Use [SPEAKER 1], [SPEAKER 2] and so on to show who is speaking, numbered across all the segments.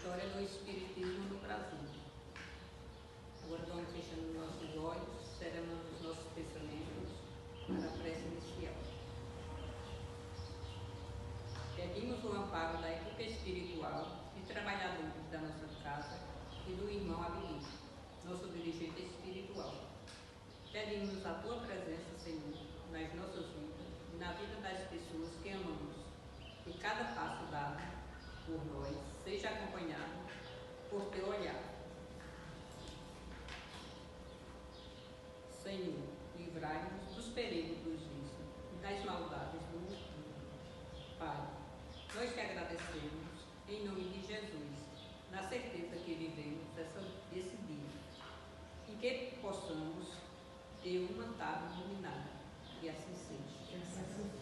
[SPEAKER 1] história do Espiritismo no Brasil. Agora vamos fechando nossos olhos, seremos os nossos pensamentos para a prece inicial. Pedimos o amparo da equipe espiritual e trabalhadores da nossa casa e do irmão Abilino, nosso dirigente espiritual. Pedimos a tua presença, Senhor, nas nossas vidas e na vida das pessoas que amamos. Que cada passo dado por nós seja acompanhado por teu olhar. Senhor, livrai-nos dos perigos dos vícios e das maldades do mundo. Pai, nós te agradecemos em nome de Jesus, na certeza que vivemos esse dia e que possamos ter uma tarde iluminada. E assim seja.
[SPEAKER 2] Que assim seja.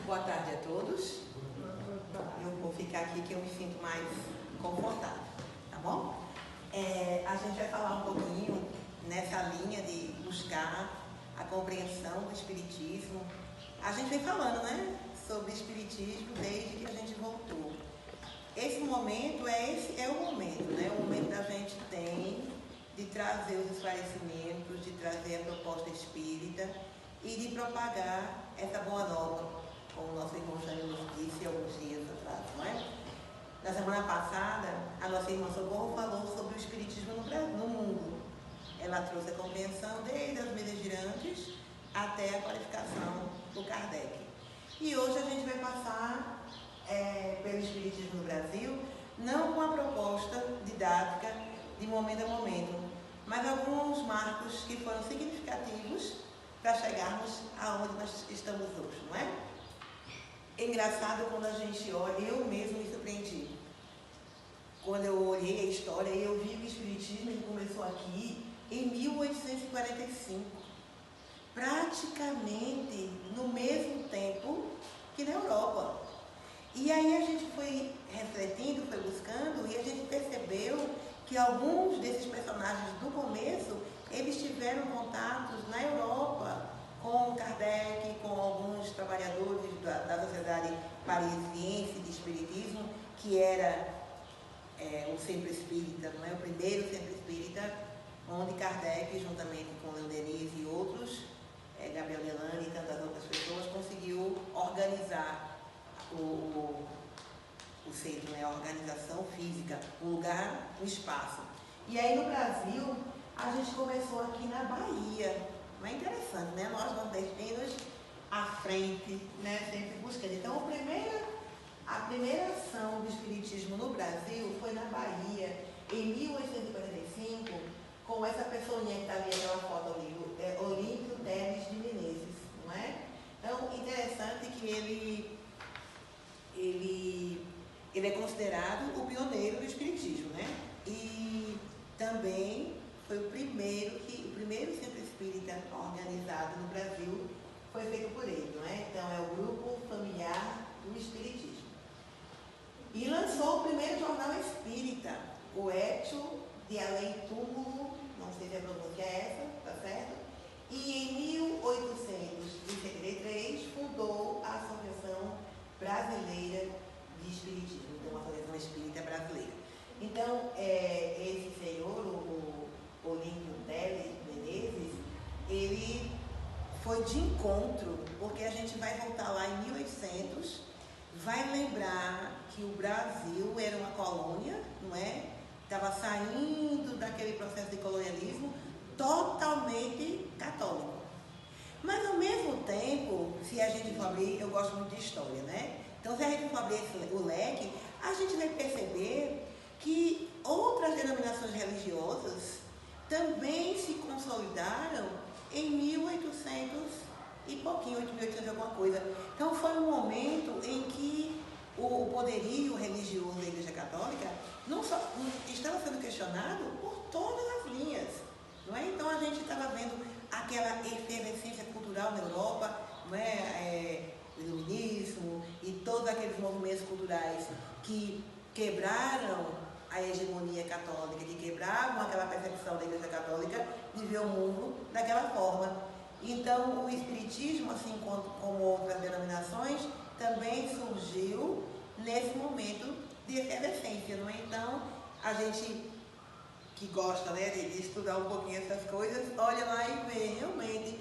[SPEAKER 3] Boa tarde a todos. Eu vou ficar aqui que eu me sinto mais confortável, tá bom? A gente vai falar um pouquinho nessa linha de buscar a compreensão do Espiritismo. A gente vem falando, né, sobre Espiritismo desde que a gente voltou. Esse momento é o momento, né? O momento da gente tem de trazer os esclarecimentos, de trazer a proposta espírita e de propagar essa boa nova, como o nosso irmão Jânio nos disse alguns dias atrás, não é? Na semana passada, a nossa irmã Socorro falou sobre o Espiritismo no mundo. Ela trouxe a compreensão desde as mesas girantes até a qualificação do Kardec. E hoje a gente vai passar pelo Espiritismo no Brasil, não com a proposta didática de momento a momento, mas alguns marcos que foram significativos para chegarmos aonde nós estamos hoje, não é? É engraçado quando a gente olha, eu mesmo me surpreendi. Quando eu olhei a história, eu vi que o Espiritismo ele começou aqui em 1845, praticamente no mesmo tempo que na Europa. E aí a gente foi refletindo, foi buscando, e a gente percebeu que alguns desses personagens do começo, eles tiveram contatos na Europa, com Kardec, com alguns trabalhadores da Sociedade Parisiense de Espiritismo, que era o Centro Espírita, não é? O primeiro Centro Espírita, onde Kardec, juntamente com Leon Denis e outros, Gabriel Delane e tantas outras pessoas, conseguiu organizar o centro, né? A organização física, o lugar, o espaço. E aí no Brasil, a gente começou aqui na Bahia. Não é interessante, né? Nós nordestinos à frente, né? Sempre buscando. Então, a primeira ação do Espiritismo no Brasil foi na Bahia, em 1845, com essa pessoinha que está ali naquela foto ali, Olímpio Teles de Menezes, não é? Então, interessante que ele é considerado o pioneiro do Espiritismo, né? E também foi o primeiro centro espírita organizado no Brasil, foi feito por ele, não é? Então é o Grupo Familiar do Espiritismo. E lançou o primeiro jornal espírita, o Étio de Além Túmulo, não sei se a pronúncia é essa, tá certo? E em 1873 fundou a Associação Brasileira de Espiritismo, então a Associação Espírita Brasileira. Então, esse senhor, o Olímpio Teles Menezes, ele foi de encontro, porque a gente vai voltar lá em 1800, vai lembrar que o Brasil era uma colônia, não é? Estava saindo daquele processo de colonialismo totalmente católico. Mas ao mesmo tempo, se a gente for abrir, eu gosto muito de história, né? Então se a gente for abrir o leque, a gente vai perceber que outras denominações religiosas também se consolidaram em 1800 e pouquinho, 1800 e alguma coisa. Então foi um momento em que o poderio religioso da Igreja Católica não estava sendo questionado por todas as linhas, não é? Então a gente estava vendo aquela efervescência cultural na Europa, não é? O iluminismo e todos aqueles movimentos culturais que quebraram a hegemonia católica, que quebravam aquela percepção da Igreja Católica de ver o mundo daquela forma. Então, o Espiritismo, assim como outras denominações, também surgiu nesse momento de efervescência, não é? Então, a gente que gosta, né, de estudar um pouquinho essas coisas, olha lá e vê, realmente,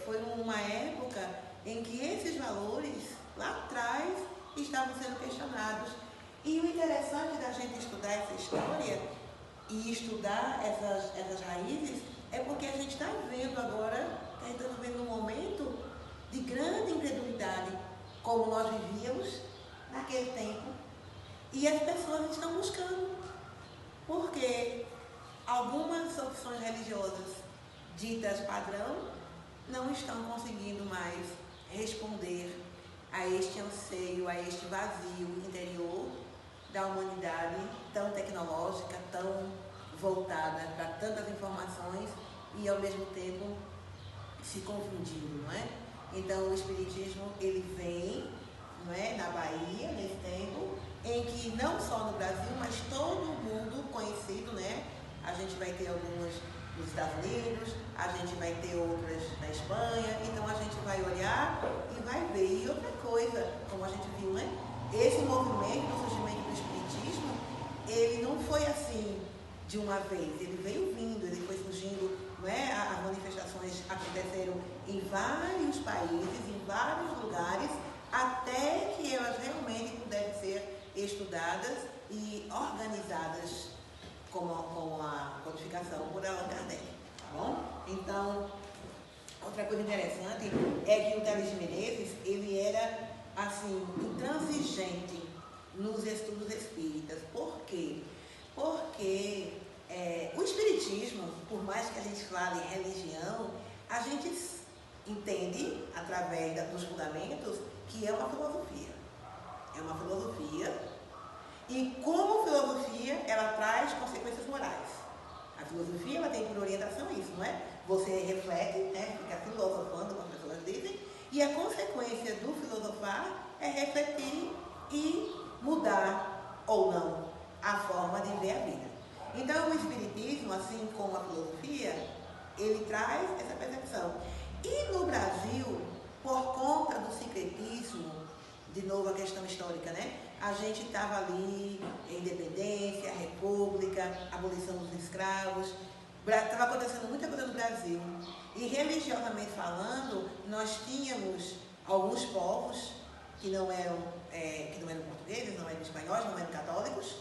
[SPEAKER 3] foi uma época em que esses valores, lá atrás, estavam sendo questionados. E o interessante da gente estudar essa história e estudar essas raízes é porque a gente está vendo agora, a gente está vivendo um momento de grande incredulidade, como nós vivíamos naquele tempo. E as pessoas estão buscando, porque algumas opções religiosas ditas padrão não estão conseguindo mais responder a este anseio, a este vazio interior da humanidade tão tecnológica, tão voltada para tantas informações e ao mesmo tempo se confundindo, não é? Então o Espiritismo, ele vem, não é, na Bahia, nesse tempo, em que não só no Brasil, mas todo mundo conhecido, né? A gente vai ter algumas nos Estados Unidos, a gente vai ter outras na Espanha, então a gente vai olhar e vai ver. E outra coisa, como a gente viu, né? Esse movimento do surgimento do Espiritismo, ele não foi assim de uma vez, ele veio vindo, ele foi surgindo, não é? As manifestações aconteceram em vários países, em vários lugares, até que elas realmente puderem ser estudadas e organizadas com a codificação por Allan Kardec, tá bom? Então, outra coisa interessante é que o Tales de Menezes, ele era, assim, intransigente nos estudos espíritas. Por quê? Porque o Espiritismo, por mais que a gente fale em religião, a gente entende, através dos fundamentos, que é uma filosofia. É uma filosofia. E como filosofia, ela traz consequências morais. A filosofia, ela tem por orientação isso, não é? Você reflete, né? Fica filosofando, como as pessoas dizem, e a consequência do filosofar é refletir e mudar, ou não, a forma de ver a vida. Então, o Espiritismo, assim como a filosofia, ele traz essa percepção. E no Brasil, por conta do sincretismo, de novo a questão histórica, né? A gente estava ali, independência, república, abolição dos escravos, estava acontecendo muita coisa no Brasil. E religiosamente falando, nós tínhamos alguns povos que não eram portugueses, não eram espanhóis, não eram católicos,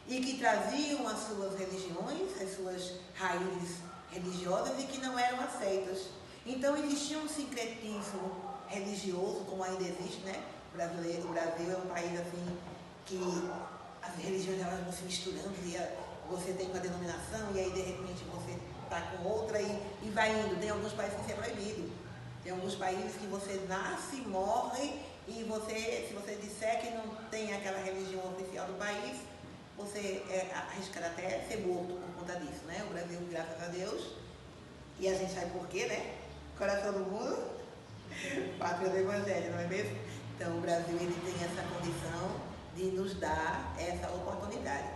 [SPEAKER 3] e que traziam as suas religiões, as suas raízes religiosas e que não eram aceitas. Então existia um sincretismo religioso, como ainda existe, né? O Brasil é um país assim que as religiões elas vão se misturando e você tem uma denominação e aí de repente você está com outra e vai indo. Tem alguns países que isso é proibido. Tem alguns países que você nasce, morre e se você disser que não tem aquela religião oficial do país, você é arriscado até ser morto por conta disso, né? O Brasil, graças a Deus, e a gente sabe por quê, né? Coração do mundo, pátria do Evangelho, não é mesmo? Então, o Brasil ele tem essa condição de nos dar essa oportunidade.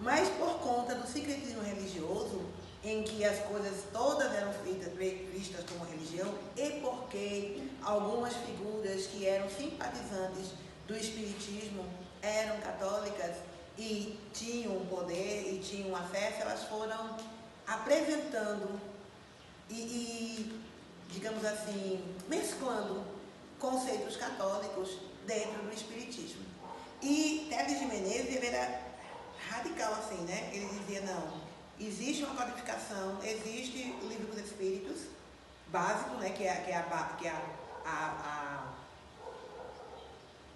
[SPEAKER 3] Mas por conta do sincretismo religioso, em que as coisas todas eram vistas como religião, e porque algumas figuras que eram simpatizantes do Espiritismo eram católicas e tinham poder e tinham acesso, elas foram apresentando e digamos assim, mesclando conceitos católicos dentro do Espiritismo. E Tales de Menezes, ele era radical assim, né? Ele dizia, não, existe uma codificação, existe o Livro dos Espíritos, básico, né? Que é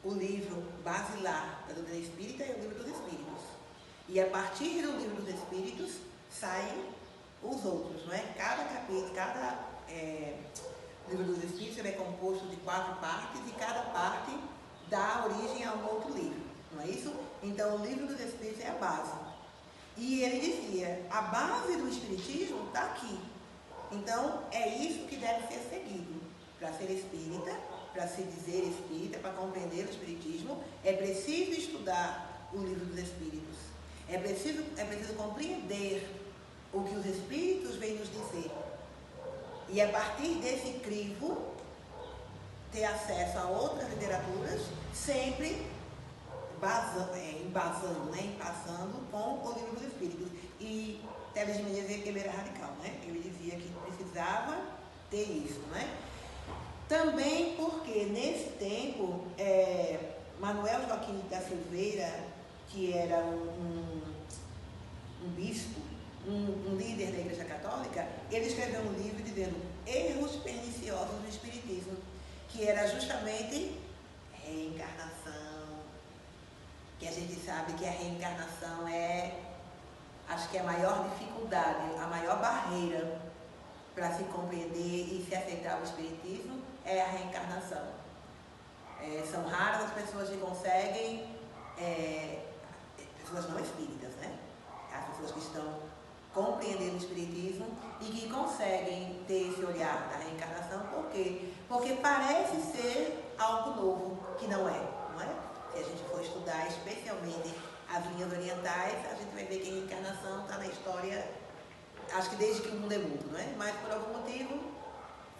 [SPEAKER 3] o livro basilar da doutrina espírita é o Livro dos Espíritos. E a partir do Livro dos Espíritos saem os outros, não é? Cada capítulo, Livro dos Espíritos ele é composto de 4 partes e cada parte dá origem a um outro livro, não é isso? Então, o Livro dos Espíritos é a base. E ele dizia, a base do Espiritismo está aqui. Então, é isso que deve ser seguido. Para ser espírita, para se dizer espírita, para compreender o espiritismo, é preciso estudar o livro dos espíritos. É preciso compreender o que os espíritos vêm nos dizer. E a partir desse crivo, ter acesso a outras literaturas, sempre embasando com o livro dos espíritos. E Teles de Menezes, ele era radical, né? Ele dizia que precisava ter isso, né? Também porque nesse tempo, Manuel Joaquim da Silveira, que era um bispo, um líder da Igreja Católica, ele escreveu um livro dizendo erros perniciosos do Espiritismo, que era justamente reencarnação, que a gente sabe que a reencarnação acho que é a maior dificuldade, a maior barreira para se compreender e se aceitar o Espiritismo é a reencarnação. São raras as pessoas que conseguem, pessoas não espíritas, né? As pessoas que estão compreendendo o Espiritismo e que conseguem ter esse olhar da reencarnação. Por quê? Porque parece ser algo novo, que não é? Se a gente for estudar especialmente as linhas orientais, a gente vai ver que a reencarnação está na história, acho que desde que o mundo é mundo, não é? Mas por algum motivo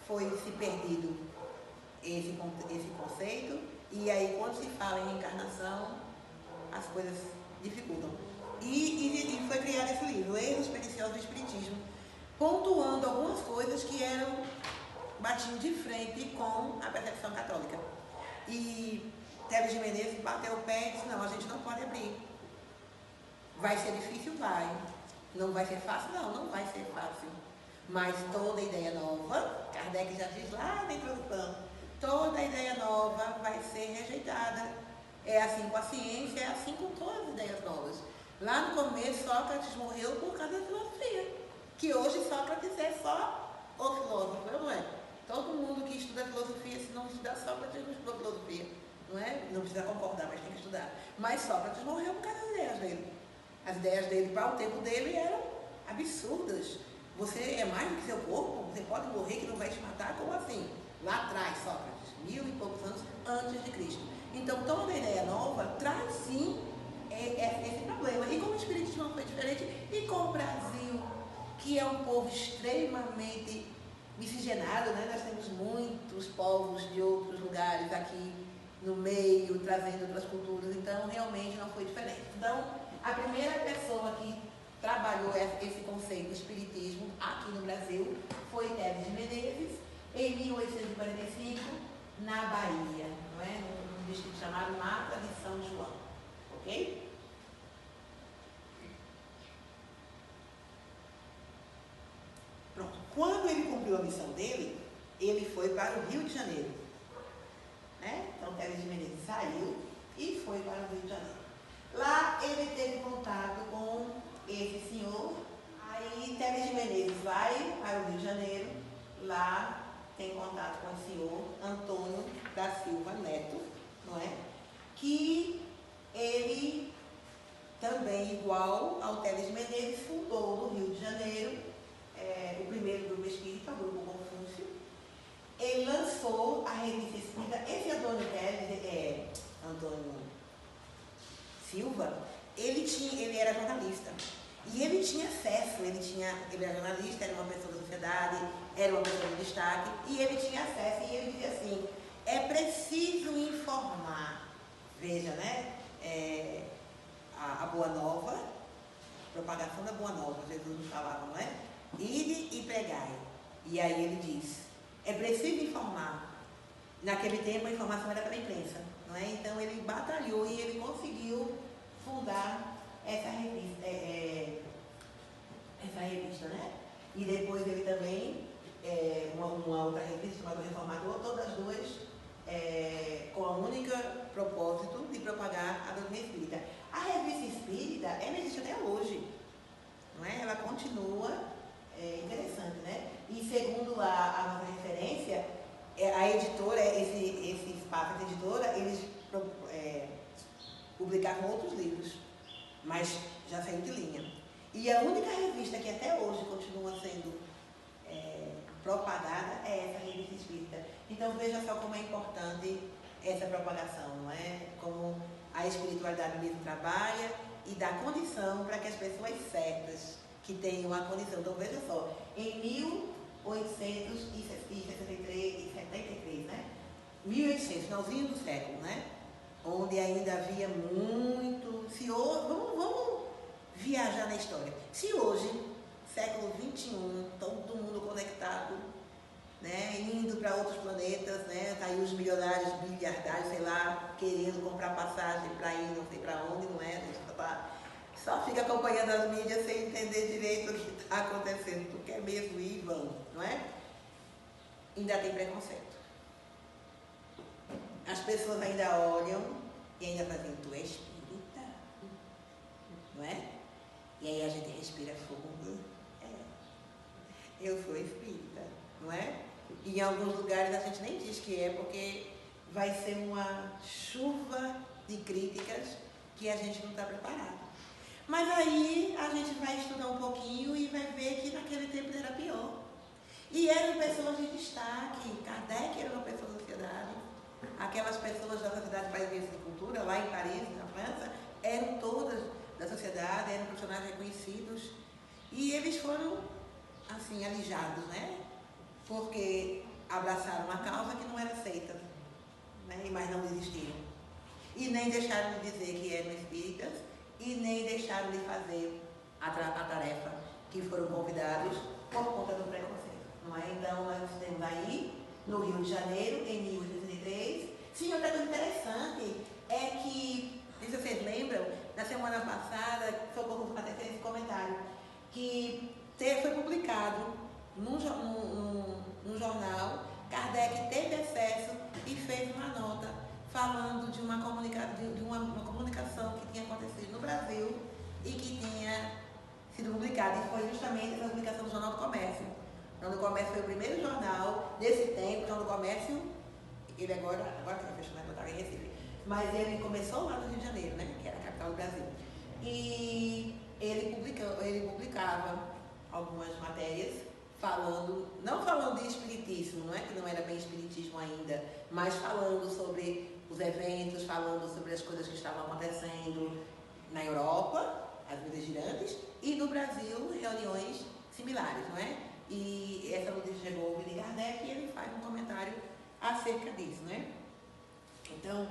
[SPEAKER 3] foi se perdido esse conceito, e aí quando se fala em reencarnação, as coisas dificultam. E foi criado esse livro, Erros Perniciosos do Espiritismo, pontuando algumas coisas que batiam de frente com a percepção católica. E Teles de Menezes bateu o pé e disse, não, a gente não pode abrir. Vai ser difícil? Vai. Não vai ser fácil? Não vai ser fácil. Mas toda ideia nova, Kardec já diz lá na introdução, toda ideia nova vai ser rejeitada. É assim com a ciência, é assim com todas as ideias novas. Lá no começo, Sócrates morreu por causa da filosofia, que hoje Sócrates é só o filósofo, não é? Todo mundo que estuda filosofia, se não estudar Sócrates, não estudou filosofia, não é? Não precisa concordar, mas tem que estudar. Mas Sócrates morreu por causa das ideias dele. As ideias dele, para o tempo dele, eram absurdas. Você é mais do que seu corpo, você pode morrer que não vai te matar, como assim? Lá atrás, Sócrates, 1000 e poucos anos antes de Cristo. Então, toda ideia nova traz, sim, esse problema. E como o Espiritismo foi diferente, e com o Brasil, que é um povo extremamente miscigenado, né? Nós temos muitos povos de outros lugares aqui no meio, trazendo outras culturas, então realmente não foi diferente. Então, a primeira pessoa que trabalhou esse conceito do espiritismo aqui no Brasil foi Teles de Menezes, em 1845, na Bahia, não é? Num distrito chamado Mata de São João, ok? Pronto. Quando ele cumpriu a missão dele, ele foi para o Rio de Janeiro, né? Então, Teles de Menezes saiu e foi para o Rio de Janeiro. Lá ele teve contato com esse senhor, aí Teles de Menezes vai para o Rio de Janeiro, lá tem contato com o senhor Antônio da Silva Neto, não é? Que ele também, igual ao Teles de Menezes, fundou no Rio de Janeiro o primeiro grupo espírita, o Grupo Confúcio. Ele lançou a revista espírita. Esse Antônio Silva, ele era jornalista. E ele tinha acesso, ele era jornalista, era uma pessoa da sociedade, era uma pessoa de destaque, e ele tinha acesso, e ele dizia assim, é preciso informar. Veja, né? A Boa Nova, propagação da Boa Nova, Jesus nos falava, não é? Ide e pregai. E aí ele diz, é preciso informar. Naquele tempo a informação era pela imprensa, não é? Então ele batalhou e ele conseguiu fundar essa revista, né? E depois ele também, uma outra revista chamada Reformador, todas as duas com a única propósito de propagar a doutrina espírita. A revista espírita, ela existe até hoje, não é? Ela continua interessante, né? E segundo a nossa referência, a editora, esse espaço, essa editora, eles publicavam outros livros, mas já saiu de linha. E a única revista que até hoje continua sendo propagada é essa revista espírita. Então veja só como é importante essa propagação, não é? Como a espiritualidade mesmo trabalha e dá condição para que as pessoas certas, que tenham a condição. Então veja só, em 1873, né? 1800, finalzinho do século, né? Onde ainda havia muito. Se hoje, vamos viajar na história. Se hoje, século XXI, todo mundo conectado, né? Indo para outros planetas, né? Tá aí os milionários, bilhardários, sei lá, querendo comprar passagem para ir não sei para onde, não é? A gente só fica acompanhando as mídias sem entender direito o que está acontecendo. Tu quer mesmo ir, vamos, não é? Ainda tem preconceito. As pessoas ainda olham e ainda fazem, tu é espírita? Não é? E aí a gente respira fogo. Eu sou espírita, não é? E em alguns lugares a gente nem diz que é, porque vai ser uma chuva de críticas que a gente não está preparado. Mas aí a gente vai estudar um pouquinho e vai ver que naquele tempo era pior. E eram pessoas de destaque. Kardec era uma pessoa da sociedade. Aquelas pessoas da Sociedade Parisiense de Cultura, lá em Paris, na França, eram todas da sociedade, eram profissionais reconhecidos. E eles foram, assim, alijados, né? Porque abraçaram uma causa que não era aceita, né? Mas não desistiram. E nem deixaram de dizer que eram espíritas, e nem deixaram de fazer a tarefa que foram convidados por conta do preconceito, não é? Então, nós temos aí, no Rio de Janeiro, em 1883. Sim, outra coisa interessante é que, se vocês lembram, na semana passada, Socorro até fez esse comentário, que foi publicado num jornal, Kardec teve acesso e fez uma nota falando de uma comunicação que tinha acontecido no Brasil e que tinha sido publicada. E foi justamente essa publicação do Jornal do Comércio. O Jornal do Comércio foi o primeiro jornal desse tempo. O Jornal do Comércio, ele agora está fechando, agora em Recife, mas ele começou lá no Rio de Janeiro, né, que era a capital do Brasil. E ele publicava algumas matérias não falando de espiritismo, não é que não era bem espiritismo ainda, mas falando sobre os eventos, falando sobre as coisas que estavam acontecendo na Europa, as vidas girantes, e no Brasil, reuniões similares, não é? E essa notícia chegou ao William Kardec e ele faz um comentário acerca disso, né? Então,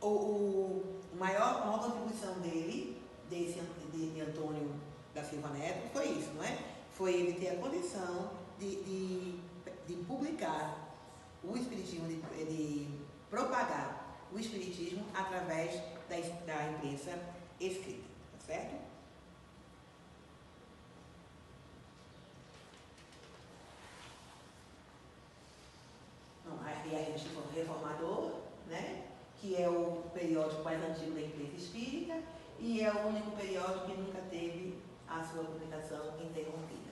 [SPEAKER 3] a maior contribuição dele, de Antônio da Silva Neto, foi isso, não é? Foi ele ter a condição de publicar o espiritismo, de propagar o espiritismo através da imprensa escrita, tá certo? Aí a gente tem o Reformador, né? Que é o periódico mais antigo da imprensa espírita e é o único periódico que nunca teve a sua publicação interrompida.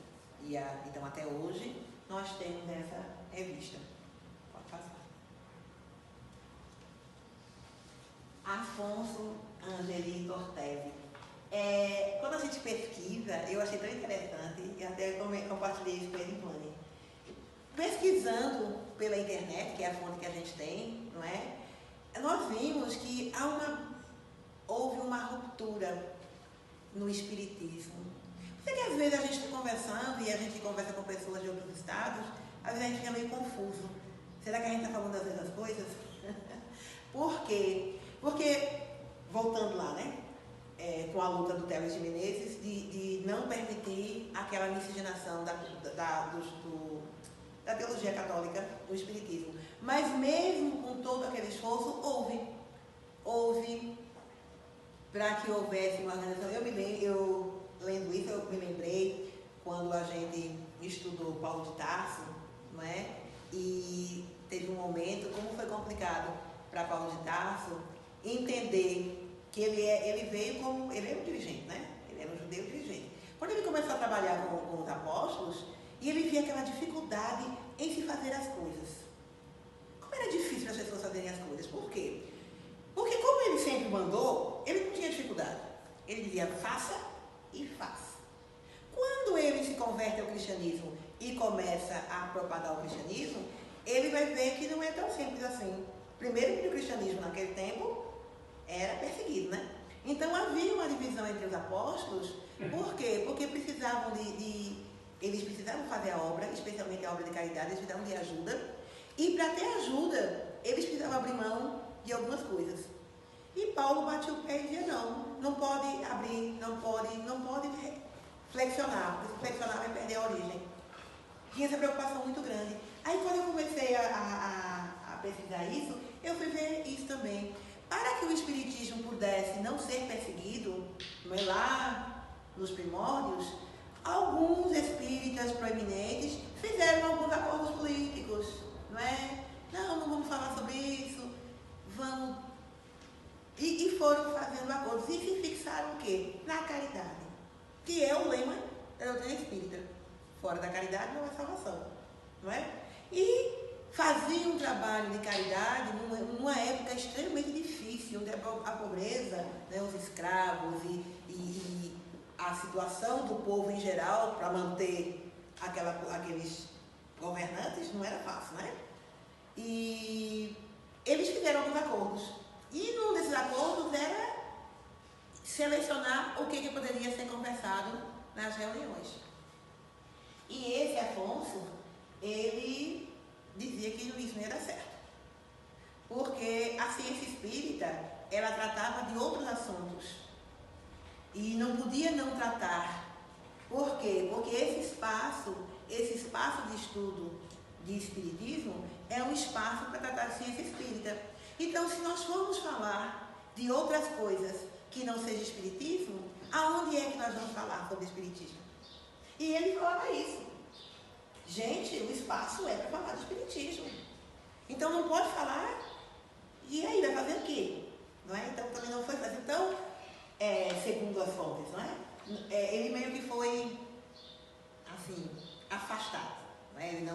[SPEAKER 3] Então, até hoje, nós temos essa revista. Pode passar. Afonso Angelito Orteve. Quando a gente pesquisa, eu achei tão interessante, e até compartilhei isso com a Edivane. Pesquisando pela internet, que é a fonte que a gente tem, não é? Nós vimos que houve uma ruptura no espiritismo. Porque às vezes a gente está conversando e a gente conversa com pessoas de outros estados, às vezes a gente fica meio confuso. Será que a gente está falando das mesmas coisas? Por quê? Porque, voltando lá, né? Com a luta do Teles de Menezes, de não permitir aquela miscigenação da teologia católica no espiritismo. Mas mesmo com todo aquele esforço, houve para que houvesse uma organização. Eu lendo isso, eu me lembrei quando a gente estudou Paulo de Tarso, não é? E teve um momento, como foi complicado para Paulo de Tarso entender que ele veio como, ele era um dirigente, né? Ele era um judeu dirigente. Quando ele começou a trabalhar com os apóstolos, e ele via aquela dificuldade em se fazer as coisas. Como era difícil as pessoas fazerem as coisas? Por quê? Porque como ele sempre mandou, ele não tinha dificuldade. Ele dizia, faça e faça. Quando ele se converte ao cristianismo e começa a propagar o cristianismo, ele vai ver que não é tão simples assim. Primeiro que o cristianismo naquele tempo era perseguido, né? Então havia uma divisão entre os apóstolos. Por quê? Porque precisavam eles precisavam fazer a obra, especialmente a obra de caridade, eles precisavam de ajuda. E para ter ajuda, eles precisavam abrir mão de algumas coisas. E Paulo bateu o pé e dizia, não pode abrir, não pode flexionar, porque se flexionar vai perder a origem. Tinha essa preocupação muito grande. Aí quando eu comecei a pesquisar isso, eu fui ver isso também. Para que o espiritismo pudesse não ser perseguido, não é lá nos primórdios, alguns espíritas proeminentes fizeram alguns acordos políticos, não é? Não vamos falar sobre isso, vamos... E foram fazendo acordos e se fixaram o quê? Na caridade, que é o lema da doutrina espírita. Fora da caridade não é salvação, não é? E faziam um trabalho de caridade numa época extremamente difícil, onde a pobreza, né, os escravos e a situação do povo em geral para manter aqueles governantes não era fácil, né? E eles fizeram alguns acordos. E num desses acordos era selecionar o que poderia ser conversado nas reuniões. E esse Afonso, ele dizia que isso não ia dar certo. Porque a ciência espírita, ela tratava de outros assuntos. E não podia não tratar. Por quê? Porque esse espaço de estudo de espiritismo é um espaço para tratar de ciência espírita. Então, se nós formos falar de outras coisas que não seja espiritismo, aonde é que nós vamos falar sobre espiritismo? E ele falava isso. Gente, o espaço é para falar de espiritismo. Então, não pode falar. E aí, vai fazer o quê? Não é? Então, também não foi fazer. Então, segundo as fontes, não é? Ele meio que foi, assim, afastado. Não é? Ele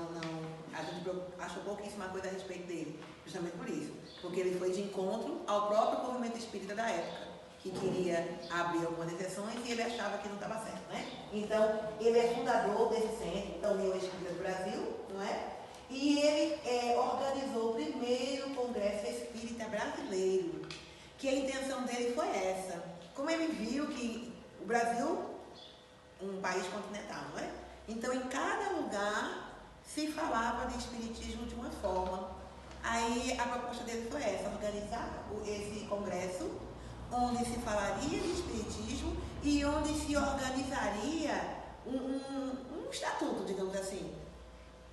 [SPEAKER 3] a gente achou pouquíssima coisa a respeito dele, justamente por isso. Porque ele foi de encontro ao próprio movimento espírita da época, que queria abrir algumas exceções e ele achava que não estava certo, né? Então, ele é fundador desse centro, da União Espírita do Brasil, não é? E ele organizou o primeiro Congresso Espírita Brasileiro, que a intenção dele foi essa. Como ele viu que o Brasil, um país continental, não é? Então, em cada lugar se falava de espiritismo de uma forma. Aí, a proposta dele foi essa, organizar esse congresso, onde se falaria de espiritismo e onde se organizaria um estatuto, digamos assim,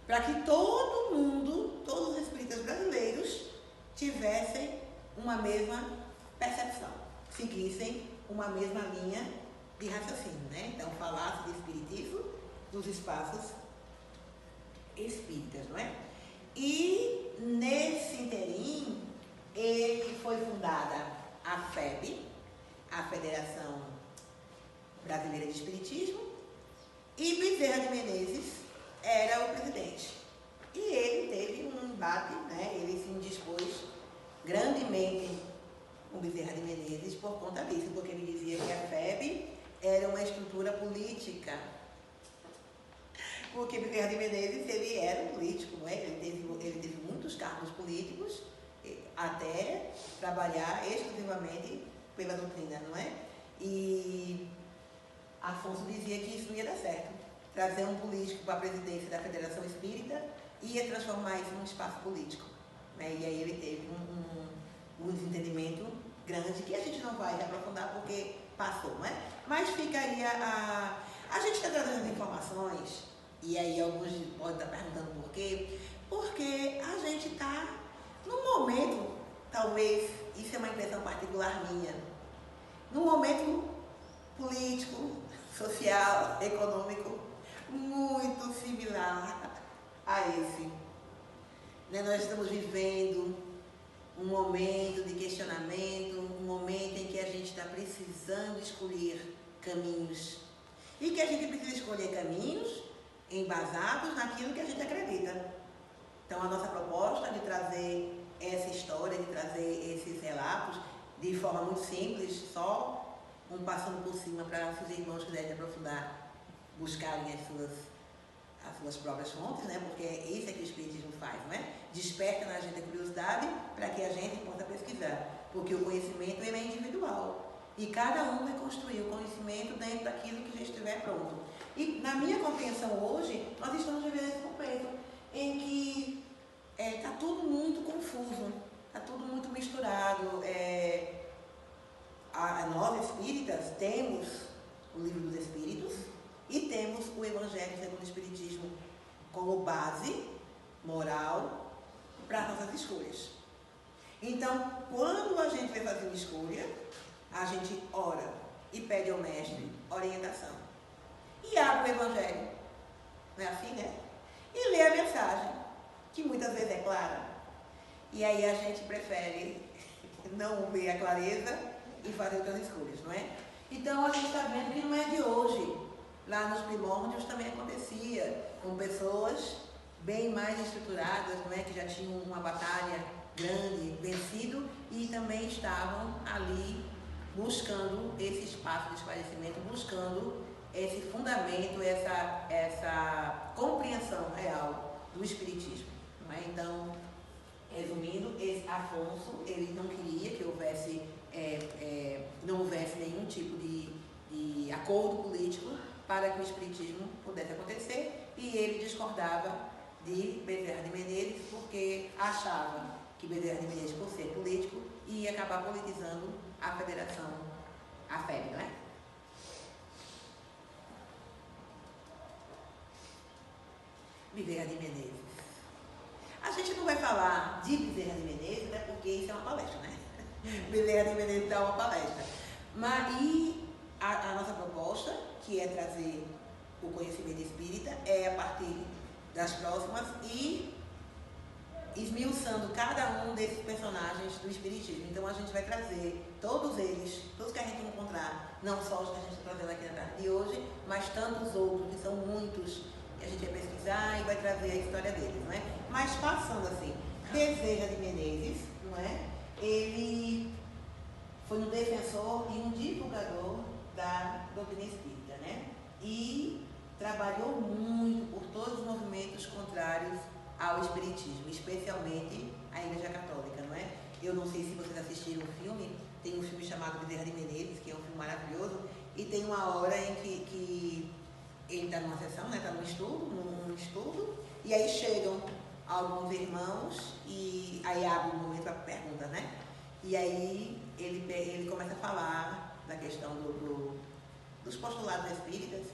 [SPEAKER 3] para que todo mundo, todos os espíritas brasileiros, tivessem uma mesma percepção, seguissem uma mesma linha de raciocínio, né? Então, falasse de espiritismo nos espaços espíritas, não é? E nesse interim, ele foi fundada a FEB, a Federação Brasileira de Espiritismo, e Bezerra de Menezes era o presidente. E ele teve um embate, né? Ele se indispôs grandemente com Bezerra de Menezes por conta disso, porque ele dizia que a FEB era uma estrutura política. Porque Bezerra de Menezes, ele era um político, não é? Ele teve muitos cargos políticos, até trabalhar exclusivamente pela doutrina, não é? E Afonso dizia que isso não ia dar certo. Trazer um político para a presidência da Federação Espírita ia transformar isso num espaço político, né? E aí ele teve um desentendimento grande, que a gente não vai aprofundar porque passou, não é? Mas fica aí a gente está trazendo informações, e aí alguns podem estar perguntando por quê? Porque a gente está num momento, talvez, isso é uma impressão particular minha, num momento político, social, econômico, muito similar a esse. Né? Nós estamos vivendo um momento de questionamento, um momento em que a gente está precisando escolher caminhos. E que a gente precisa escolher caminhos embasados naquilo que a gente acredita. Então, a nossa proposta de trazer essa história, de trazer esses relatos de forma muito simples, só passando por cima para, se os irmãos quiserem aprofundar, buscarem as suas próprias fontes, né? Porque isso é que o Espiritismo faz, não é? Desperta na gente a curiosidade para que a gente possa pesquisar. Porque o conhecimento ele é individual. E cada um vai construir o conhecimento dentro daquilo que já estiver pronto. E na minha compreensão hoje, nós estamos vivendo esse momento em que está tudo muito confuso, está tudo muito misturado. Nós espíritas temos o Livro dos Espíritos e temos o Evangelho segundo o Espiritismo como base moral para as nossas escolhas. Então, quando a gente vai fazer uma escolha, a gente ora e pede ao mestre orientação. E abre o Evangelho, não é assim, né? E lê a mensagem, que muitas vezes é clara. E aí a gente prefere não ver a clareza e fazer outras escolhas, não é? Então a gente está vendo que não é de hoje. Lá nos primórdios também acontecia, com pessoas bem mais estruturadas, não é? Que já tinham uma batalha grande, vencido, e também estavam ali buscando esse espaço de esclarecimento, buscando esse fundamento, essa compreensão real do Espiritismo. Não é? Então, resumindo, esse Afonso, ele não queria que houvesse, não houvesse nenhum tipo de acordo político para que o Espiritismo pudesse acontecer, e ele discordava de Bezerra de Menezes porque achava que Bezerra de Menezes, por ser político, ia acabar politizando a federação, a FEB, não é? Bezerra de Menezes. A gente não vai falar de Bezerra de Menezes, né, porque isso é uma palestra, né? Bezerra de Menezes dá uma palestra. E a nossa proposta, que é trazer o conhecimento espírita, é a partir das próximas e esmiuçando cada um desses personagens do Espiritismo. Então a gente vai trazer todos eles, todos que a gente encontrar, não só os que a gente está trazendo aqui na tarde de hoje, mas tantos outros, que são muitos, que a gente vai pesquisar e vai trazer a história deles, não é? Mas passando assim, Bezerra de Menezes, não é? Ele foi um defensor e um divulgador da doutrina espírita, né? E trabalhou muito por todos os movimentos contrários ao Espiritismo, especialmente a Igreja Católica, não é? Eu não sei se vocês assistiram o filme, tem um filme chamado Bezerra de Menezes, que é um filme maravilhoso, e tem uma hora em que ele está numa sessão, né? Está num estudo, e aí chegam alguns irmãos, e aí abre um momento para perguntas, né? E aí ele começa a falar da questão dos postulados espíritas,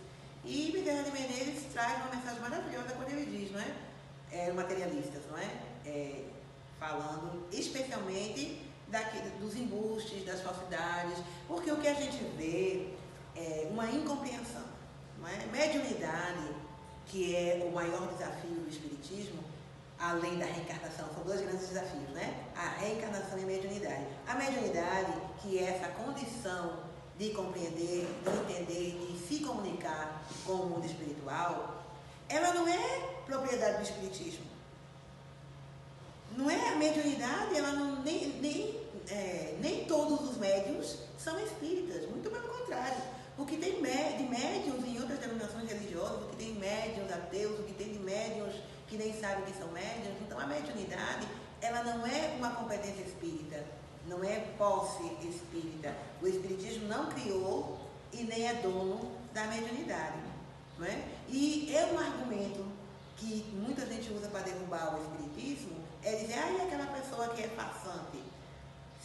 [SPEAKER 3] e Bezerra de Menezes traz uma mensagem maravilhosa quando ele diz, não é? Materialistas, não é? Falando especialmente dos embustes, das falsidades, porque o que a gente vê é uma incompreensão, não é? Mediunidade, que é o maior desafio do Espiritismo, além da reencarnação, são dois grandes desafios, né? A reencarnação e a mediunidade. A mediunidade, que é essa condição de compreender, de entender, de se comunicar com o mundo espiritual, ela não é propriedade do Espiritismo. Não é a mediunidade, ela não, nem todos os médiuns são espíritas, muito pelo contrário. O que tem de médiuns em outras denominações religiosas, o que tem médiuns ateus, o que tem de médiuns que nem sabem que são médiuns. Então a mediunidade, ela não é uma competência espírita, não é posse espírita. O Espiritismo não criou e nem é dono da mediunidade. Não é? E é um argumento que muita gente usa para derrubar o Espiritismo, é dizer, e aquela pessoa que é farsante?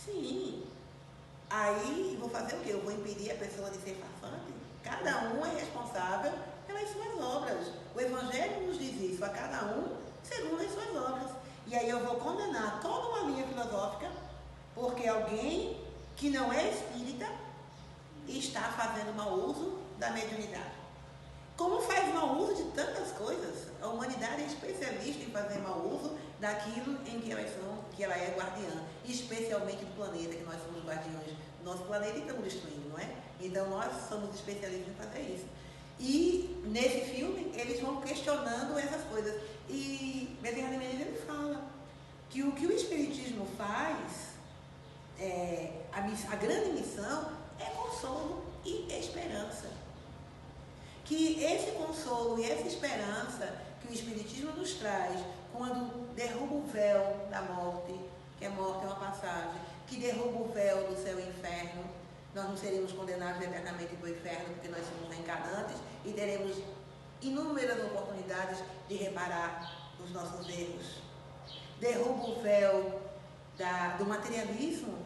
[SPEAKER 3] Sim. Aí vou fazer o quê? Eu vou impedir a pessoa de ser farsante? Cada um é responsável pelas suas obras. O Evangelho nos diz isso, a cada um segundo as suas obras. E aí eu vou condenar toda uma linha filosófica porque alguém que não é espírita está fazendo mau uso da mediunidade. Como faz mau uso de tantas coisas, a humanidade é especialista em fazer mau uso daquilo em que ela é guardiã, especialmente do planeta, que nós somos guardiões do nosso planeta e estamos destruindo, não é? Então nós somos especialistas em fazer isso. E nesse filme eles vão questionando essas coisas. E Bezerra de Menezes ele fala que o que o Espiritismo faz, a grande missão é consolo e esperança. que esse consolo e essa esperança que o Espiritismo nos traz, quando derruba o véu da morte, que a morte é uma passagem, que derruba o véu do céu e inferno, nós não seremos condenados eternamente para o inferno, porque nós somos reencarnantes e teremos inúmeras oportunidades de reparar os nossos erros. Derruba o véu do materialismo.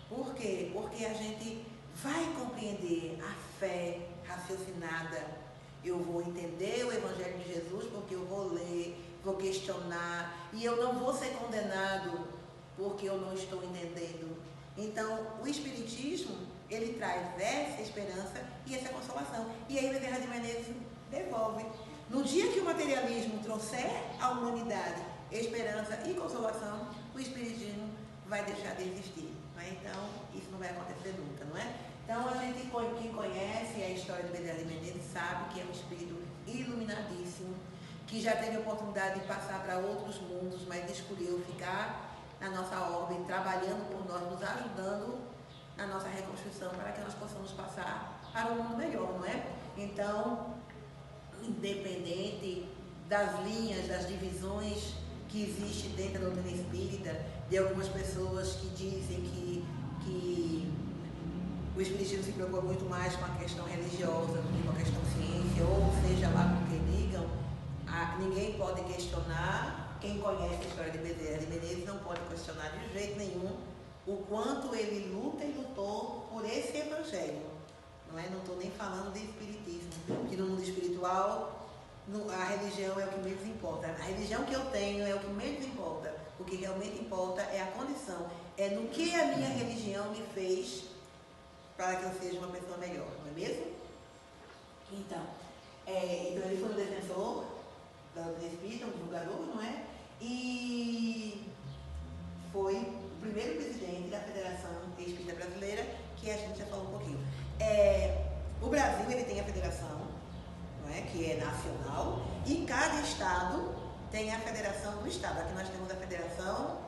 [SPEAKER 3] Por quê? Porque a gente vai compreender a fé raciocinada. Eu vou entender o Evangelho de Jesus porque eu vou ler, vou questionar, e eu não vou ser condenado porque eu não estou entendendo. Então, o Espiritismo, ele traz essa esperança e essa consolação. E aí, Bezerra de Menezes devolve. No dia que o materialismo trouxer à humanidade esperança e consolação, o Espiritismo vai deixar de existir. Não é? Então, isso não vai acontecer nunca, não é? Então, a gente, quem conhece a história de Bezerra de Menezes, sabe que é um espírito iluminadíssimo, que já teve a oportunidade de passar para outros mundos, mas escolheu ficar na nossa ordem, trabalhando por nós, nos ajudando na nossa reconstrução, para que nós possamos passar para um mundo melhor, não é? Então, independente das linhas, das divisões que existem dentro da doutrina espírita, de algumas pessoas que dizem que o Espiritismo se preocupa muito mais com a questão religiosa do que com a questão ciência, ou seja lá com o que digam, ninguém pode questionar. Quem conhece a história de Bezerra de Menezes não pode questionar de jeito nenhum o quanto ele luta e lutou por esse evangelho. Não é? Não estou nem falando de espiritismo, que no mundo espiritual a religião é o que menos importa. A religião que eu tenho é o que menos importa. O que realmente importa é a condição, é no que a minha religião me fez para que eu seja uma pessoa melhor, não é mesmo? Então ele foi um defensor da doutrina espírita, um divulgador, não é? E foi o primeiro presidente da Federação Espírita Brasileira, que a gente já falou um pouquinho. O Brasil, ele tem a federação, não é? Que é nacional, e cada estado tem a federação do estado. Aqui nós temos a Federação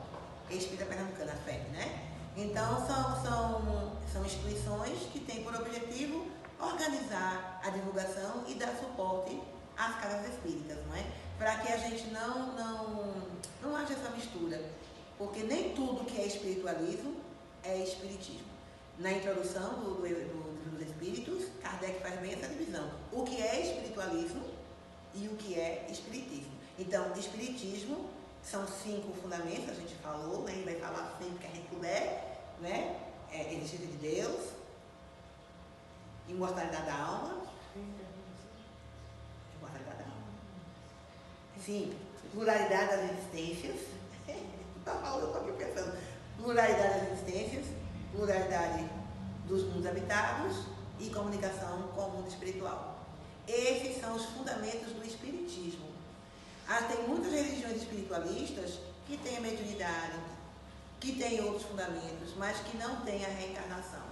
[SPEAKER 3] Espírita Pernambucana, a FEB, né? Então, são instituições que têm por objetivo organizar a divulgação e dar suporte às casas espíritas, não é? Para que a gente não haja essa mistura, porque nem tudo que é espiritualismo é espiritismo. Na introdução dos espíritos, Kardec faz bem essa divisão. O que é espiritualismo e o que é espiritismo. Então, espiritismo são 5 fundamentos, a gente falou, né? Vai falar sempre que a gente puder, né? Existência de Deus, imortalidade da alma, sim, pluralidade das existências, eu estou aqui pensando, pluralidade das existências, pluralidade dos mundos habitados e comunicação com o mundo espiritual. Esses são os fundamentos do espiritismo. Tem muitas religiões espiritualistas que têm a mediunidade, que têm outros fundamentos, mas que não têm a reencarnação.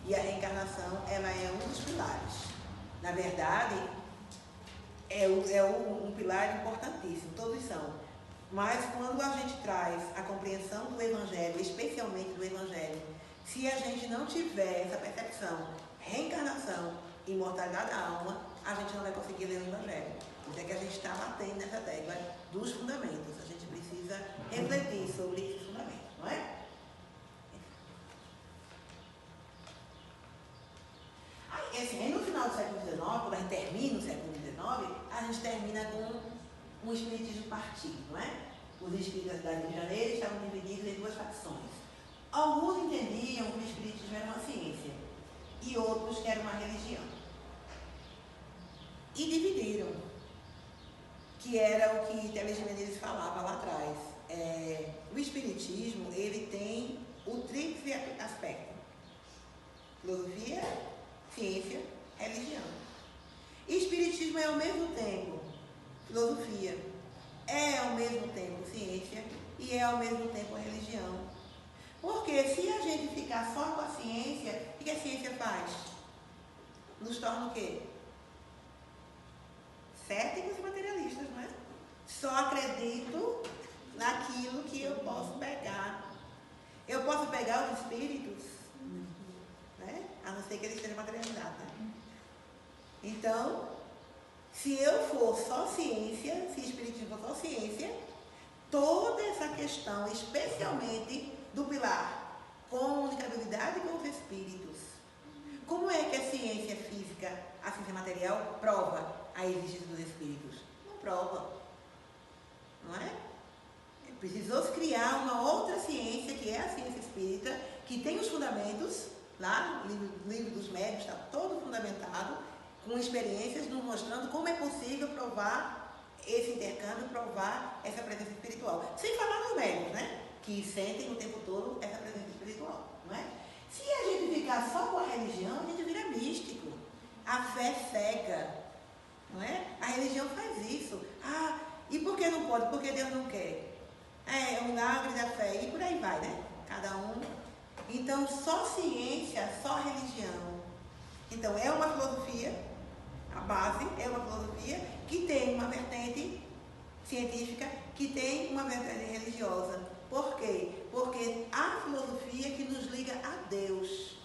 [SPEAKER 3] E a reencarnação, ela é um dos pilares. Na verdade, é um pilar importantíssimo, todos são. Mas quando a gente traz a compreensão do Evangelho, especialmente do Evangelho, se a gente não tiver essa percepção, reencarnação e imortalidade da alma, a gente não vai conseguir ler o Evangelho. Por isso é que a gente está batendo nessa tecla dos fundamentos. A gente precisa refletir sobre esses fundamentos, não é? Aí, no final do século XIX, quando a gente termina o século XIX, a gente termina com um espiritismo partido, não é? Os espíritas da Rio de Janeiro estavam divididos em 2 facções. Alguns entendiam que o espiritismo era uma ciência e outros que era uma religião. E dividiram, que era o que Teles de Menezes falava lá atrás. O espiritismo, ele tem o tríplice aspecto: filosofia, ciência, religião. E espiritismo é ao mesmo tempo filosofia, é ao mesmo tempo ciência e é ao mesmo tempo religião. Porque se a gente ficar só com a ciência, o que a ciência faz? Nos torna o quê? Céticos e materialistas, não é? Só acredito naquilo que eu posso pegar. Eu posso pegar os espíritos, né? A não ser que eles sejam materializados, né? Então, se eu for só ciência, se espiritismo for só ciência, toda essa questão, especialmente do pilar comunicabilidade com os espíritos. Como é que a ciência física, a ciência material, prova a existência dos espíritos? Não prova. Não é? Precisou-se criar uma outra ciência, que é a ciência espírita, que tem os fundamentos, lá no livro dos médiuns está todo fundamentado, com experiências nos mostrando como é possível provar esse intercâmbio, provar essa presença espiritual. Sem falar nos médiuns, né? Que sentem o tempo todo essa presença espiritual, não é? Se a gente ficar só com a religião, a gente vira místico. A fé cega, não é? A religião faz isso. Ah, e por que não pode? Porque Deus não quer. É o milagre da fé, e por aí vai, né? Cada um. Então, só ciência, só religião. Então, é uma filosofia, a base é uma filosofia que tem uma vertente científica, que tem uma vertente religiosa. Por quê? Porque a filosofia que nos liga a Deus.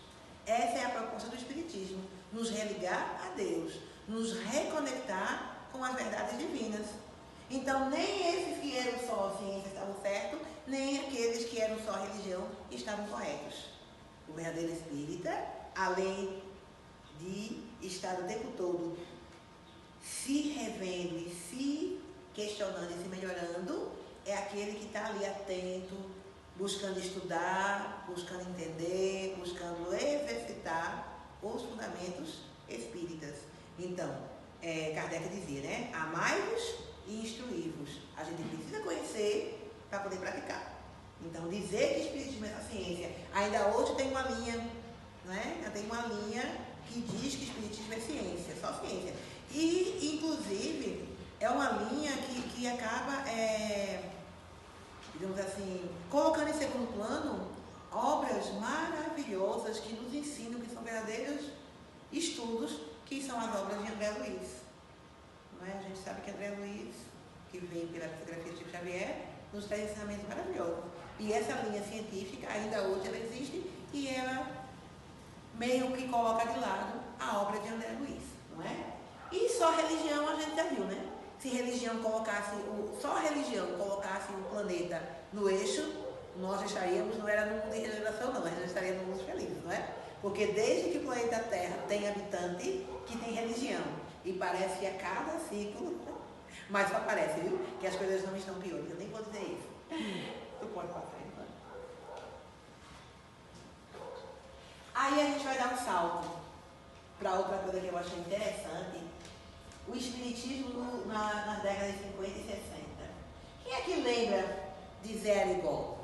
[SPEAKER 3] Essa é a proposta do Espiritismo. Nos religar a Deus. Nos reconectar com as verdades divinas. Então, nem esses que eram só ciência estavam certos, nem aqueles que eram só religião estavam corretos. O verdadeiro espírita, além de estar o tempo todo se revendo e se questionando e se melhorando, é aquele que está ali atento, buscando estudar, buscando entender, buscando exercitar os fundamentos espíritas. Então, Kardec dizia, né? Amai-vos e instruí-vos. A gente precisa conhecer para poder praticar. Então, dizer que espiritismo é essa ciência, ainda hoje tem uma linha, né? Tem uma linha que diz que espiritismo é ciência, só ciência. E, inclusive, é uma linha que acaba, digamos assim, colocando em segundo plano obras maravilhosas que nos ensinam, que são verdadeiros estudos, que são as obras de André Luiz. Não é? A gente sabe que André Luiz, que vem pela psicografia de Chico Xavier, nos traz ensinamentos maravilhosos. E essa linha científica, ainda hoje, ela existe e ela meio que coloca de lado a obra de André Luiz, não é? E só religião a gente já viu, né? Se religião colocasse, só religião colocasse o planeta no eixo, nós estaríamos, não era no mundo de regeneração não, nós estaríamos no mundo feliz, não é? Porque desde que o planeta Terra tem habitante, que tem religião. E parece que a cada ciclo, mas só parece, viu? Que as coisas não estão piores, eu nem vou dizer isso. Tu pode passar, então. Aí a gente vai dar um salto para outra coisa que eu achei interessante. O espiritismo nas décadas de 50 e 60. Quem é que lembra de Zé Arigó?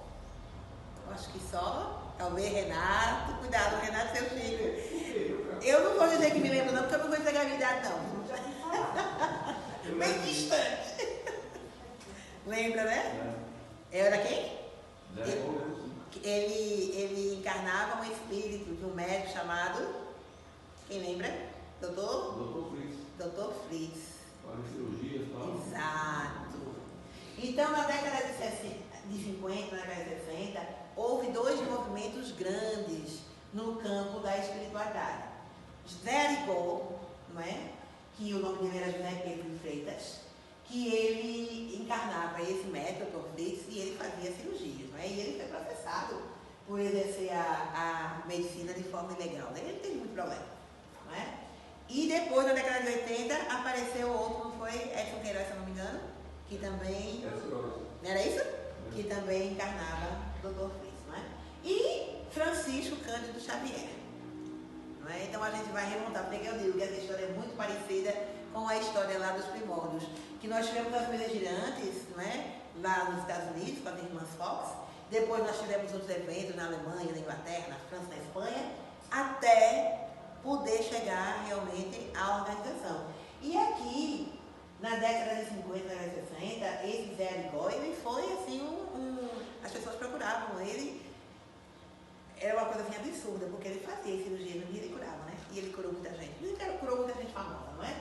[SPEAKER 3] Eu acho que só, talvez Renato. Cuidado, Renato, seu filho. Eu não vou dizer que me lembro não, porque eu não vou entregar a minha idade não. Bem distante. Lembra, né? Era quem? Ele encarnava um espírito de um médico chamado, quem lembra? Doutor Fritz. Doutor Fritz.
[SPEAKER 2] Cirurgia, tal.
[SPEAKER 3] Exato. Então, na década de 50, na década de 60, houve dois movimentos grandes no campo da espiritualidade. Zé Arigó, não é? Que o nome dele era José Pedro de Freitas, que ele encarnava esse método, Dr. Fritz, e ele fazia cirurgias, não é? E ele foi processado por exercer a medicina de forma ilegal, né? Ele teve muito problema, não é? E depois, na década de 80, apareceu outro, não foi? Edson Queiroz, se eu não me engano, que também... Não era isso? Que também encarnava Dr. Fritz, não é? E Francisco Cândido Xavier, não é? Então a gente vai remontar, porque eu digo que essa história é muito parecida com a história lá dos primórdios, que nós tivemos as mesas girantes, não é? Lá nos Estados Unidos, com as irmãs Fox, depois nós tivemos outros eventos na Alemanha, na Inglaterra, na França, na Espanha, até poder chegar realmente à organização. E aqui, na década de 50, na década de 60, esse Zé Arigó, ele foi assim, as pessoas procuravam ele, era uma coisa assim absurda, porque ele fazia cirurgia no dia e ele curava, né? E ele curou muita gente. Ele curou muita gente famosa, não é?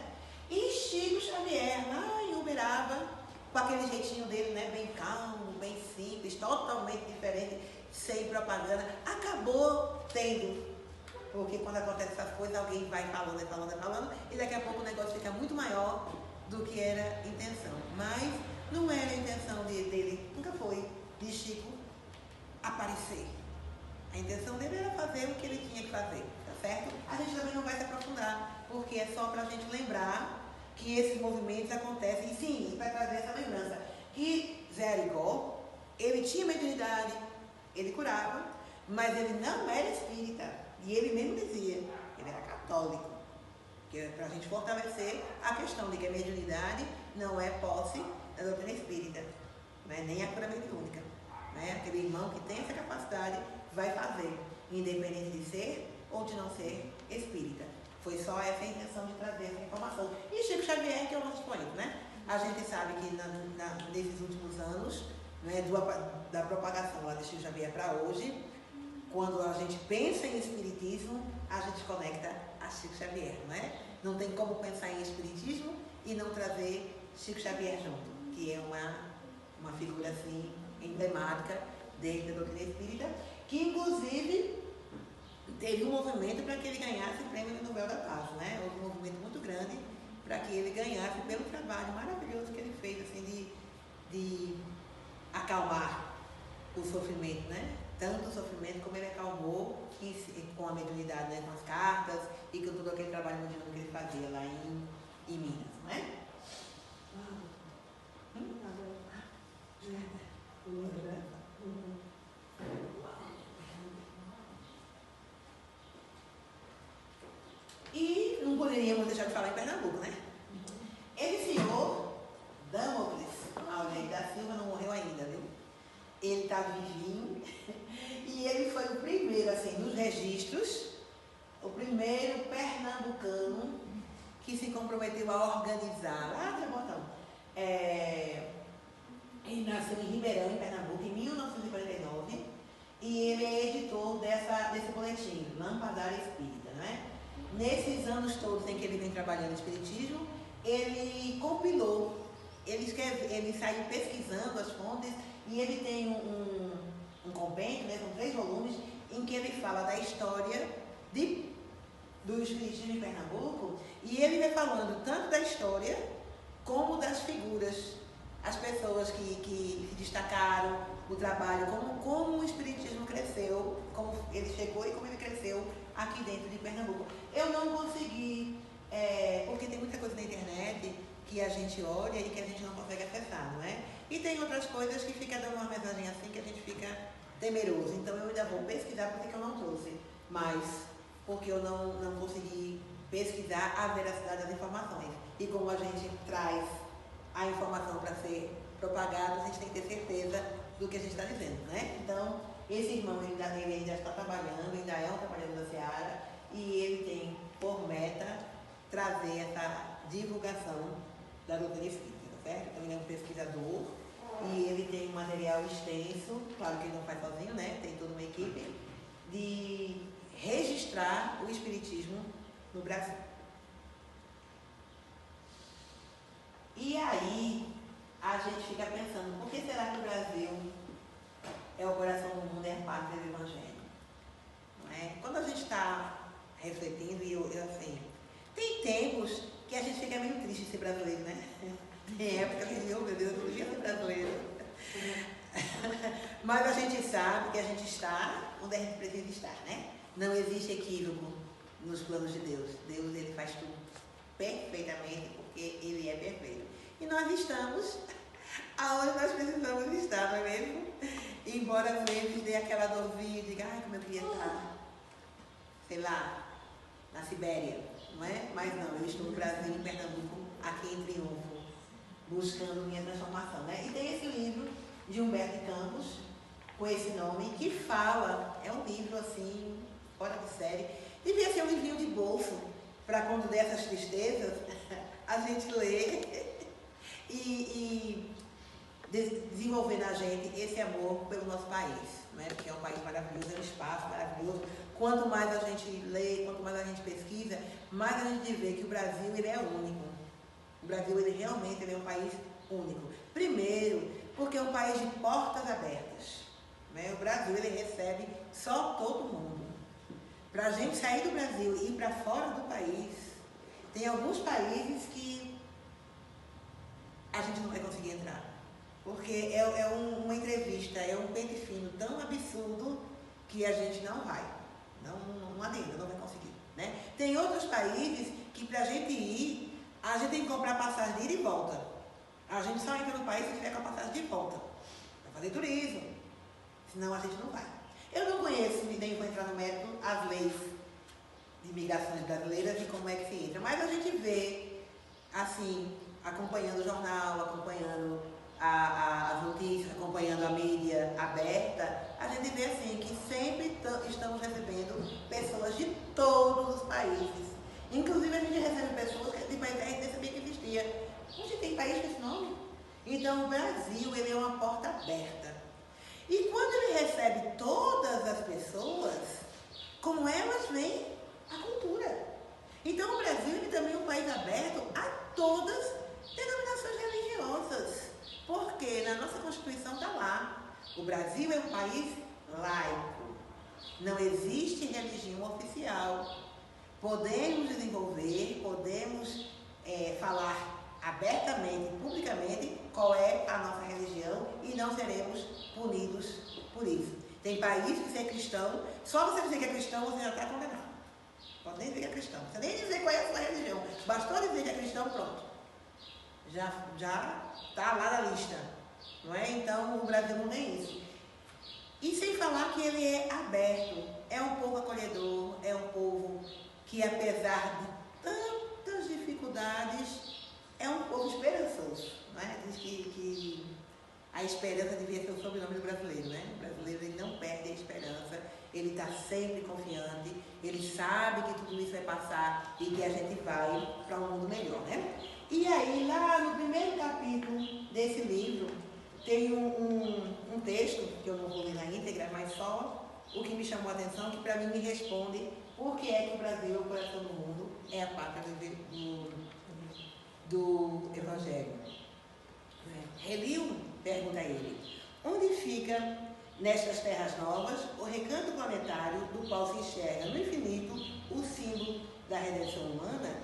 [SPEAKER 3] E Chico Xavier, lá em Uberaba, com aquele jeitinho dele, né? Bem calmo, bem simples, totalmente diferente, sem propaganda, acabou tendo Porque quando acontece essas coisas, alguém vai falando, e daqui a pouco o negócio fica muito maior do que era a intenção. Mas não era a intenção dele, nunca foi, de Chico aparecer. A intenção dele era fazer o que ele tinha que fazer, tá certo? A gente também não vai se aprofundar, porque é só para a gente lembrar que esses movimentos acontecem, e sim, vai trazer essa lembrança. Que Zé Arigó, ele tinha mediunidade, ele curava, mas ele não era espírita. E ele mesmo dizia, ele era católico. Que é para a gente fortalecer a questão de que a mediunidade não é posse da doutrina espírita, né? Nem a cura mediúnica. Né? Aquele irmão que tem essa capacidade vai fazer, independente de ser ou de não ser espírita. Foi só essa a intenção de trazer essa informação. E Chico Xavier, que é o nosso expoente, né? A gente sabe que nesses últimos anos, né, da propagação lá de Chico Xavier para hoje, quando a gente pensa em espiritismo, a gente conecta a Chico Xavier, não é? Não tem como pensar em espiritismo e não trazer Chico Xavier junto, que é uma figura assim emblemática dentro da doutrina espírita, que inclusive teve um movimento para que ele ganhasse o prêmio do Nobel da Paz, né? Houve um movimento muito grande para que ele ganhasse pelo trabalho maravilhoso que ele fez, assim, de acalmar o sofrimento, né? Tanto o sofrimento como ele acalmou com a mediunidade, né? Com as cartas e com todo aquele trabalho mediúnico que ele fazia lá em Minas, né? E não poderíamos deixar de falar em Pernambuco, né? Esse senhor, Damocles Almeida da Silva, não morreu ainda, viu? Ele está vivinho e ele foi o primeiro, assim, nos registros, o primeiro pernambucano que se comprometeu a organizar, lá tem um botão, ele nasceu em Ribeirão, em Pernambuco, em 1949, e ele é editor desse boletim, Lâmpada Espírita, não é? Nesses anos todos em que ele vem trabalhando no espiritismo, ele compilou, ele saiu pesquisando as fontes, e ele tem um compêndio, né, são 3 volumes, em que ele fala da história do espiritismo em Pernambuco, e ele vai falando tanto da história como das figuras, as pessoas que se destacaram, o trabalho, como o espiritismo cresceu, como ele chegou e como ele cresceu aqui dentro de Pernambuco. Eu não consegui, porque tem muita coisa na internet que a gente olha e que a gente não consegue acessar, não é? E tem outras coisas que fica dando uma mensagem assim que a gente fica temeroso. Então eu ainda vou pesquisar, porque eu não trouxe, mas porque eu não consegui pesquisar a veracidade das informações. E como a gente traz a informação para ser propagada, a gente tem que ter certeza do que a gente está dizendo, né? Então, esse irmão ele ainda está trabalhando, ainda é um trabalhador da Seara, e ele tem por meta trazer essa divulgação da doutrina espírita, certo? Então ele é um pesquisador e ele tem um material extenso, claro que ele não faz sozinho, né? Tem toda uma equipe de registrar o espiritismo no Brasil. E aí a gente fica pensando, por que será que o Brasil é o coração do mundo, é a pátria do Evangelho? Não é? Quando a gente está refletindo, e eu assim, tem tempos que a gente fica meio triste de ser brasileiro, né? Tem época que eu, meu Deus, eu podia ser brasileiro. Mas a gente sabe que a gente está onde a gente precisa estar, né? Não existe equívoco nos planos de Deus. Deus, ele faz tudo perfeitamente, porque ele é perfeito. E nós estamos aonde nós precisamos estar, não é mesmo? Embora às vezes dê aquela dorzinha e diga, ai, como eu queria estar, sei lá, na Sibéria, não é? Mas não, eu estou no Brasil, em Pernambuco, aqui em Triunfo, buscando minha transformação, né? E tem esse livro de Humberto de Campos, com esse nome, que fala, é um livro assim, fora de série, devia ser um livrinho de bolso, para quando der essas tristezas, a gente lê e desenvolver na gente esse amor pelo nosso país, né? Porque é um país maravilhoso, é um espaço maravilhoso. Quanto mais a gente lê, quanto mais a gente pesquisa, mais a gente vê que o Brasil ele é único. O Brasil ele realmente é um país único. Primeiro, porque é um país de portas abertas, né? O Brasil ele recebe só todo mundo. Para a gente sair do Brasil e ir para fora do país, tem alguns países que a gente não vai conseguir entrar. Porque é uma entrevista, é um pente fino tão absurdo que a gente não vai. Não adianta, não vai conseguir. Né? Tem outros países que para a gente ir, a gente tem que comprar passagem de ida e volta. A gente só entra no país se tiver com a passagem de volta. Vai fazer turismo. Senão a gente não vai. Eu não conheço, nem vou entrar no mérito, as leis de imigrações brasileiras e como é que se entra. Mas a gente vê, assim, acompanhando o jornal, acompanhando as notícias, acompanhando a mídia aberta, a gente vê assim que sempre estamos recebendo pessoas de todos os países. Inclusive a gente recebe pessoas de países que a gente nem sabia que existia. A gente tem país com esse nome? Então o Brasil, ele é uma porta aberta. E quando ele recebe todas as pessoas, como elas veem a cultura. Então o Brasil ele também é um país aberto a todas as denominações religiosas. Porque na nossa Constituição está lá. O Brasil é um país laico. Não existe religião oficial. Podemos desenvolver, podemos falar abertamente, publicamente, qual é a nossa religião e não seremos punidos por isso. Tem país que ser cristão, só você dizer que é cristão, você já está condenado. Pode nem dizer que é cristão, você nem dizer qual é a sua religião. Bastou dizer que é cristão, pronto. Já está lá na lista. Não é? Então, o Brasil não tem isso. E sem falar que ele é aberto, é um povo acolhedor, é um povo que, apesar de tantas dificuldades, é um povo esperançoso. Não é? Diz que a esperança devia ser o sobrenome do brasileiro. Né? O brasileiro ele não perde a esperança, ele está sempre confiante, ele sabe que tudo isso vai passar e que a gente vai para um mundo melhor. Né? E aí, lá no primeiro capítulo desse livro, tem um texto, que eu não vou ler na íntegra, mas só o que me chamou a atenção, que para mim me responde por que é que o Brasil é o coração do mundo, é a pátria do Evangelho. Reliu, pergunta ele, onde fica, nestas terras novas, o recanto planetário do qual se enxerga no infinito o símbolo da redenção humana?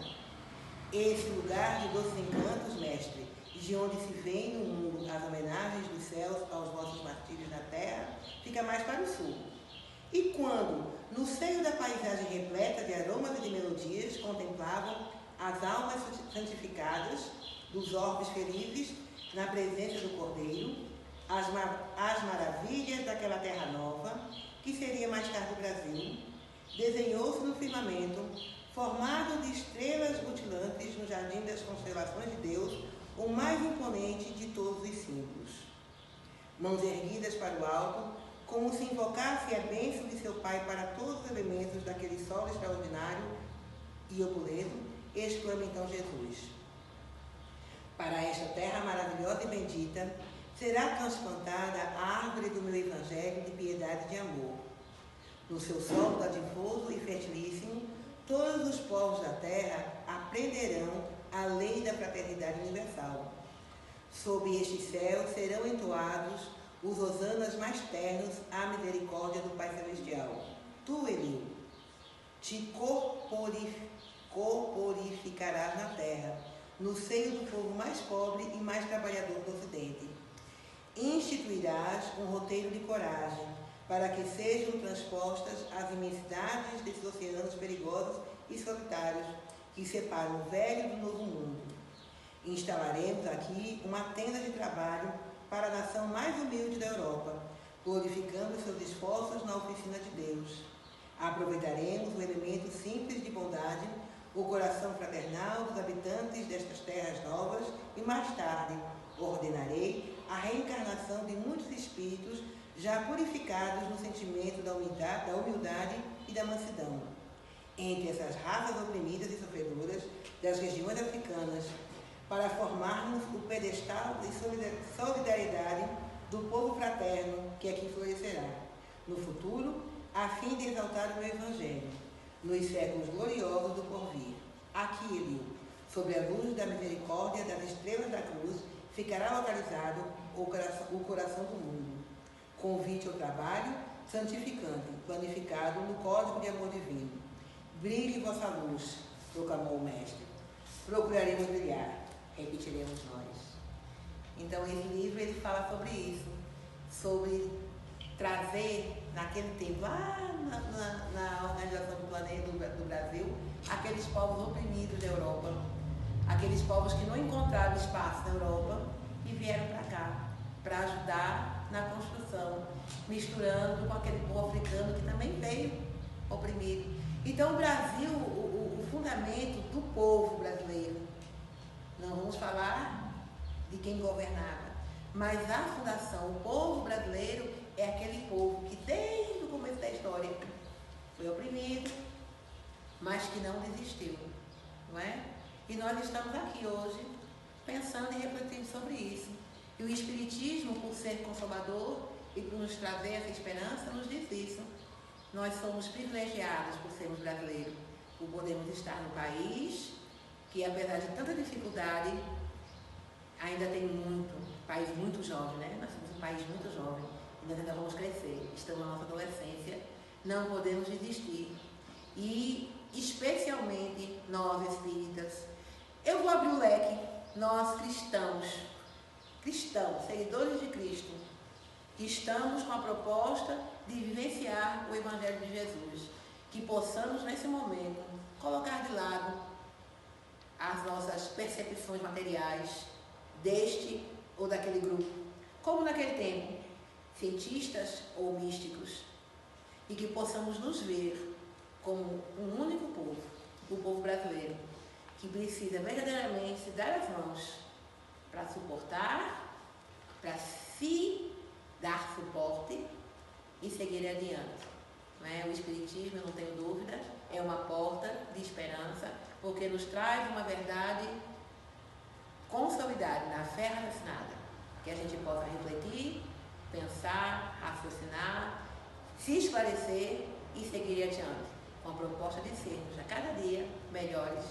[SPEAKER 3] Esse lugar de doces encantos, mestre, de onde se vem no mundo as homenagens dos céus aos vossos martírios na terra, fica mais para o sul. E quando, no seio da paisagem repleta de aromas e de melodias, contemplavam as almas santificadas dos orbes felizes na presença do Cordeiro, as maravilhas daquela terra nova, que seria mais tarde o Brasil, desenhou-se no firmamento, formado de estrelas rutilantes no jardim das constelações de Deus, o mais imponente de todos os símbolos. Mãos erguidas para o alto, como se invocasse a bênção de seu Pai para todos os elementos daquele solo extraordinário e opulento, exclama então Jesus. Para esta terra maravilhosa e bendita, será transplantada a árvore do meu evangelho de piedade e de amor. No seu solo dadivoso e fertilíssimo, todos os povos da terra aprenderão a lei da fraternidade universal. Sob este céu serão entoados os hosanas mais ternos à misericórdia do Pai Celestial. Tu, Eliu, te corporificarás na terra, no seio do povo mais pobre e mais trabalhador do Ocidente. Instituirás um roteiro de coragem, para que sejam transpostas as imensidades desses oceanos perigosos e solitários que separam o velho do novo mundo. Instalaremos aqui uma tenda de trabalho para a nação mais humilde da Europa, glorificando seus esforços na oficina de Deus. Aproveitaremos o elemento simples de bondade, o coração fraternal dos habitantes destas terras novas e, mais tarde, ordenarei a reencarnação de muitos espíritos já purificados no sentimento da humildade e da mansidão. Entre essas raças oprimidas e sofredoras das regiões africanas, para formarmos o pedestal de solidariedade do povo fraterno que aqui florescerá, no futuro, a fim de exaltar o meu Evangelho, nos séculos gloriosos do porvir. Aqui, Eliu, sobre a luz da misericórdia das estrelas da cruz, ficará localizado o coração do mundo. Convite ao trabalho santificante, planificado no código de amor divino. Brilhe vossa luz, proclamou o Mestre. Procuraremos brilhar, repetiremos nós. Então, esse livro ele fala sobre isso, sobre trazer, naquele tempo, lá na organização do planeta, do Brasil, aqueles povos oprimidos da Europa, aqueles povos que não encontraram espaço na Europa e vieram para cá, para ajudar na construção, misturando com aquele povo africano que também veio oprimido. Então, o Brasil, o fundamento do povo brasileiro, não vamos falar de quem governava, mas a fundação, o povo brasileiro é aquele povo que desde o começo da história foi oprimido, mas que não desistiu, não é? E nós estamos aqui hoje pensando e refletindo sobre isso. E o Espiritismo, por ser consolador e por nos trazer essa esperança, nos diz isso. Nós somos privilegiados por sermos brasileiros, por podermos estar no país que, apesar de tanta dificuldade, ainda tem país muito jovem, né? Nós somos um país muito jovem, e nós ainda vamos crescer, estamos na nossa adolescência, não podemos desistir. E, especialmente, nós espíritas, eu vou abrir o leque, nós cristãos, seguidores de Cristo, que estamos com a proposta de vivenciar o Evangelho de Jesus, que possamos, nesse momento, colocar de lado as nossas percepções materiais deste ou daquele grupo, como naquele tempo, cientistas ou místicos, e que possamos nos ver como um único povo, o povo brasileiro, que precisa verdadeiramente se dar as mãos para suportar, para se dar suporte e seguir adiante. Não é? O Espiritismo, eu não tenho dúvida, é uma porta de esperança, porque nos traz uma verdade consolidada na fé raciocinada, que a gente possa refletir, pensar, raciocinar, se esclarecer e seguir adiante, com a proposta de sermos a cada dia melhores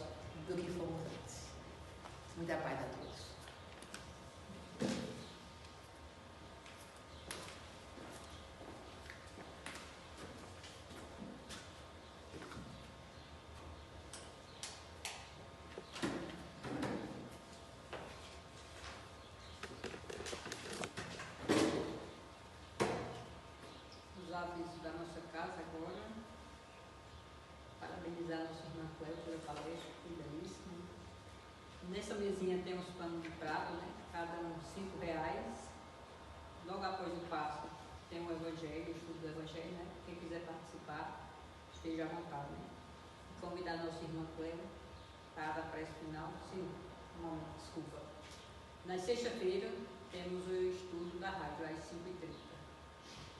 [SPEAKER 3] do que fomos antes. Muita paz a todos.
[SPEAKER 1] Avisos da nossa casa agora. Parabenizar a nossa irmã Cléo pela palestra, que belíssima. Nessa mesinha tem uns panos de prato, né? Cada um R$5. Logo após o passo tem o Evangelho, o estudo do Evangelho, né? Quem quiser participar, esteja à vontade, né? Convidar a nossa irmã Cléo para a prece final. Sim, um momento, desculpa. Na sexta-feira temos o estudo da rádio às 5h30.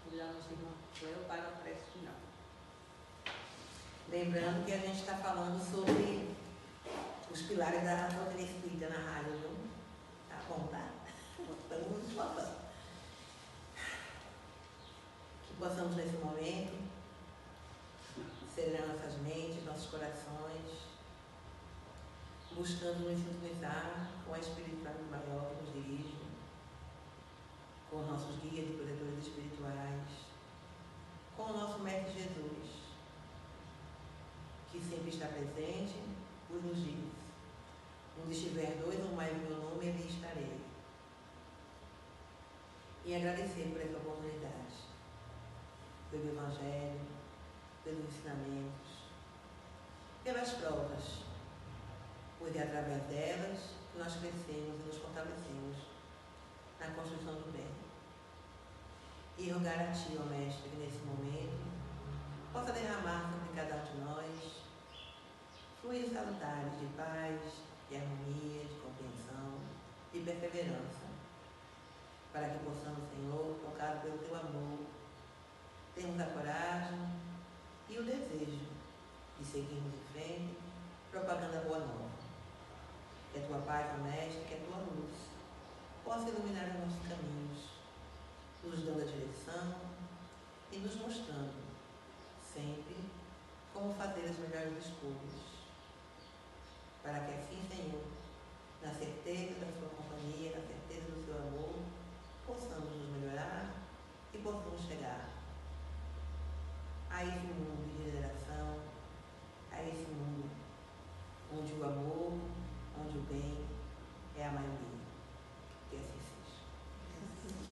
[SPEAKER 1] Convidar a nossa irmã Cléo para a prece final.
[SPEAKER 3] Lembrando que a gente está falando sobre os pilares da doutrina espírita na rádio, viu? Tá bom, tá? Estamos nos esforçando. Que possamos, nesse momento, serenar nossas mentes, nossos corações, buscando nos sintonizar com a espiritualidade maior que nos dirige, com os nossos guias e protetores espirituais, com o nosso Mestre Jesus, que sempre está presente, pois nos diz: onde estiver dois ou mais em meu nome, ali estarei. E agradecer por essa oportunidade, pelo Evangelho, pelos ensinamentos, pelas provas, pois é através delas que nós crescemos e nos fortalecemos na construção do bem. E rogar a Ti, ó Mestre, que nesse momento possa derramar sobre cada um de nós fluidos salutares de paz, de harmonia, de compreensão, de perseverança, para que possamos, Senhor, tocados pelo Teu amor, termos a coragem e o desejo de seguirmos em frente, propagando a boa nova. Que a Tua paz, ó Mestre, que a Tua luz possa iluminar os nossos caminhos, nos dando a direção e nos mostrando sempre como fazer as melhores escolhas, para que assim, Senhor, na certeza da Sua companhia, na certeza do Seu amor, possamos nos melhorar e possamos chegar a esse mundo de geração, a esse mundo